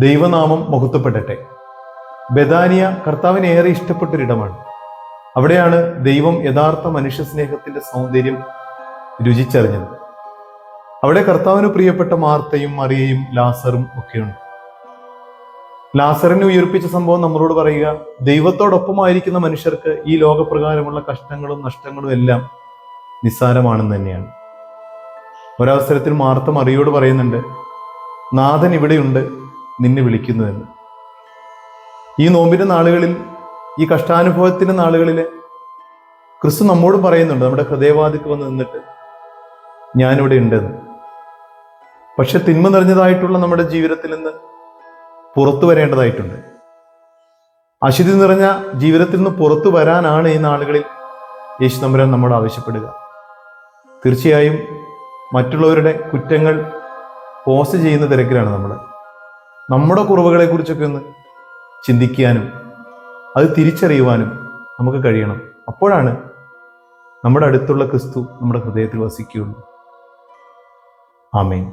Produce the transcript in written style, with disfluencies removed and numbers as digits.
ദൈവനാമം മഹത്വപ്പെടട്ടെ. ബെഥാനിയ കർത്താവിന് ഏറെ ഇഷ്ടപ്പെട്ടൊരിടമാണ്. അവിടെയാണ് ദൈവം യഥാർത്ഥ മനുഷ്യ സ്നേഹത്തിന്റെ സൗന്ദര്യം രുചിച്ചറിഞ്ഞത്. അവിടെ കർത്താവിന് പ്രിയപ്പെട്ട മാർത്തയും മറിയയും ലാസറും ഒക്കെയുണ്ട്. ലാസറിനെ ഉയർപ്പിച്ച സംഭവം നമ്മളോട് പറയുക, ദൈവത്തോടൊപ്പമായിരിക്കുന്ന മനുഷ്യർക്ക് ഈ ലോകപ്രകാരമുള്ള കഷ്ടങ്ങളും നഷ്ടങ്ങളും എല്ലാം നിസ്സാരമാണെന്ന് തന്നെയാണ്. ഒരവസരത്തിൽ മാർത്ത മറിയോട് പറയുന്നുണ്ട്, നാഥൻ ഇവിടെയുണ്ട്, നിന്നെ വിളിക്കുന്നുവെന്ന്. ഈ നോമ്പിന്റെ നാളുകളിൽ, ഈ കഷ്ടാനുഭവത്തിന്റെ നാളുകളിൽ ക്രിസ്തു നമ്മോട് പറയുന്നുണ്ട്, നമ്മുടെ ഹൃദയവാതിക്ക് വന്ന് നിന്നിട്ട് ഞാനിവിടെ ഉണ്ടെന്ന്. പക്ഷെ തിന്മ നിറഞ്ഞതായിട്ടുള്ള നമ്മുടെ ജീവിതത്തിൽ നിന്ന് പുറത്തു വരേണ്ടതായിട്ടുണ്ട്. അശുദ്ധി നിറഞ്ഞ ജീവിതത്തിൽ നിന്ന് പുറത്തു വരാനാണ് ഈ നാളുകളിൽ യേശു തമ്പുരാൻ നമ്മോട് ആവശ്യപ്പെടുക. തീർച്ചയായും മറ്റുള്ളവരുടെ കുറ്റങ്ങൾ പോസ്റ്റ് ചെയ്യുന്ന തിരക്കിലാണ് നമ്മൾ. നമ്മുടെ കുറവുകളെ കുറിച്ചൊക്കെ ഒന്ന് ചിന്തിക്കാനും അത് തിരിച്ചറിയുവാനും നമുക്ക് കഴിയണം. അപ്പോഴാണ് നമ്മുടെ അടുത്തുള്ള ക്രിസ്തു നമ്മുടെ ഹൃദയത്തിൽ വസിക്കുകയുള്ളൂ. ആമേൻ.